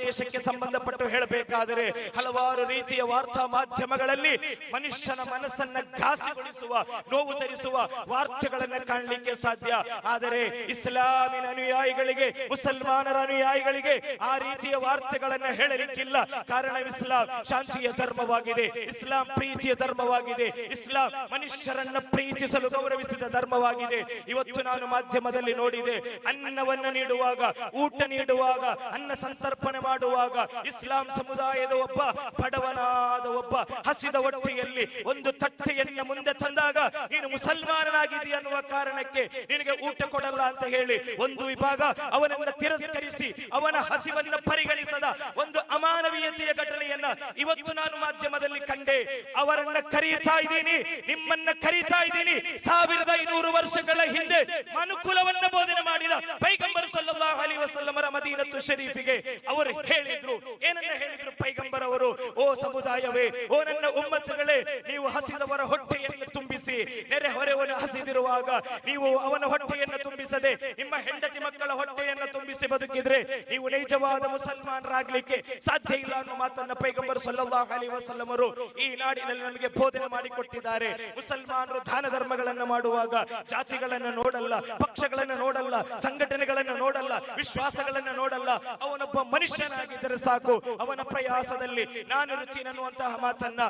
ದೇಶಕ್ಕೆ ಸಂಬಂಧಪಟ್ಟು ಹೇಳಬೇಕಾದರೆ ಹಲವಾರು ರೀತಿಯ ವಾರ್ತಾ ಮಾಧ್ಯಮಗಳಲ್ಲಿ ಮನುಷ್ಯನ ಮನಸ್ಸನ್ನ ಘಾಸಿಗೊಳಿಸುವ, ನೋವು ತರಿಸುವ ವಾರ್ತೆಗಳನ್ನ ಕಾಣಲಿಕ್ಕೆ ಸಾಧ್ಯ. ಆದರೆ ಇಸ್ಲಾಮಿನ ಅನುಯಾಯಿಗಳಿಗೆ, ಮುಸಲ್ಮಾನರ ಅನುಯಾಯಿಗಳಿಗೆ ಆ ರೀತಿಯ ವಾರ್ತೆಗಳನ್ನ ಹೇಳಲಿಕ್ಕಿಲ್ಲ. ಕಾರಣ ಇಸ್ಲಾಂ ಶಾಂತಿಯ ಧರ್ಮವಾಗಿದೆ, ಇಸ್ಲಾಂ ಪ್ರೀತಿಯ ಧರ್ಮವಾಗಿದೆ, ಇಸ್ಲಾಂ ಮನುಷ್ಯರನ್ನ ಪ್ರೀತಿಸಲು ಗೌರವಿಸಿದ ಧರ್ಮವಾಗಿದೆ. ಇವತ್ತು ನಾನು ಮಾಧ್ಯಮದಲ್ಲಿ ನೋಡಿದೆ, ಅನ್ನವನ್ನು ನೀಡುವಾಗ, ಊಟ ನೀಡುವಾಗ, ಅನ್ನ ಸಂತರ್ಪಣೆ ಮಾಡುವಾಗ ಇಸ್ಲಾಂ ಸಮುದಾಯದ ಒಬ್ಬ ಬಡವನಾದ ಒಬ್ಬ ಹಸಿದ ಹೊಟ್ಟೆಯಲ್ಲಿ ಒಂದು ತಟ್ಟೆಯನ್ನು ಮುಂದೆ ತಂದಾಗ ನೀನು ಮುಸಲ್ಮಾನನಾಗಿದ್ದೀಯ ಅನ್ನುವ ಕಾರಣಕ್ಕೆ ನಿನಗೆ ಊಟ ಕೊಡಲ್ಲ ಅಂತ ಹೇಳಿ ಒಂದು ವಿಭಾಗ ಅವನನ್ನ ತಿರಸ್ಕರಿಸಿ ಅವನ ಹಸಿವನ್ನ ಪರಿಗಣಿಸದ ಒಂದು ಅಮಾನವೀಯತೆಯ ಘಟನೆಯನ್ನ ಇವತ್ತು ನಾನು ಮಾಧ್ಯಮದಲ್ಲಿ ಕಂಡೆ. ಅವರನ್ನ ಕರೀತಾ ಇದ್ದೀನಿ, ನಿಮ್ಮನ್ನ ಕರೀತಾ ಇದ್ದೀನಿ. 1500 ವರ್ಷಗಳ ಹಿಂದೆ ಮನುಕುಲವನ್ನ ಬೋಧನೆ ಮಾಡಿದ ಪೈಗಂಬರ್ ಸಲ್ಲಲ್ಲಾಹು ಅಲೈಹಿ ವಸಲ್ಲಮರ ಮದೀನತ್ತು ಶರೀಫಿಗೆ ಅವರು ಹೇಳಿದ್ರು. ಏನನ್ನ ಹೇಳಿದ್ರು ಪೈಗಂಬರ್ ಅವರು? ಓ ಸಮುದಾಯವೇ, ಓ ನನ್ನ ಉಮ್ಮತ್ತುಗಳೇ, ನೀವು ಹಸಿದವರ ಹೊಟ್ಟೆಯನ್ನು ತುಂಬಿಸಿ. ನೆರೆಹೊರೆಯವನು ಹಸಿದಿರುವಾಗ ನೀವು ಅವನ ಹೊಟ್ಟೆಯನ್ನು ತುಂಬಿಸದೆ ನಿಮ್ಮ ಹೆಂಡತಿ ಮಕ್ಕಳ ಹೊಟ್ಟೆಯನ್ನು ತುಂಬಿಸಿ ಬದುಕಿದ್ರೆ ನೀವು ನಿಜವಾದ ಮುಸಲ್ಮಾನರಾಗ್ಲಿಕ್ಕೆ ಸಾಧ್ಯ ಇಲ್ಲ ಅನ್ನೋ ಮಾತನ್ನ ಪೈಗಂಬರ್ ಸಲ್ಲಲ್ಲಾಹು ಅಲೈಹಿ ವಸಲ್ಲಮರು ಈ ನಾಡಿನಲ್ಲಿ ನಮಗೆ ಬೋಧನೆ ಮಾಡಿಕೊಟ್ಟಿದ್ದಾರೆ. ಮುಸಲ್ಮಾನರು ದಾನ ಧರ್ಮಗಳನ್ನು ಮಾಡುವಾಗ ಜಾತಿಗಳನ್ನು ನೋಡಲ್ಲ, ಪಕ್ಷಗಳನ್ನು ನೋಡಲ್ಲ, ಸಂಘಟನೆಗಳನ್ನು ನೋಡಲ್ಲ, ವಿಶ್ವಾಸಗಳನ್ನು ನೋಡಲ್ಲ. ಅವನೊಬ್ಬ ಮನುಷ್ಯನಾಗಿದ್ದರೆ ಸಾಕು, ಅವನ ಪ್ರಯಾಸದಲ್ಲಿ ನಾನು ರುಚಿ ಅನ್ನುವಂತಹ ಮಾತನ್ನ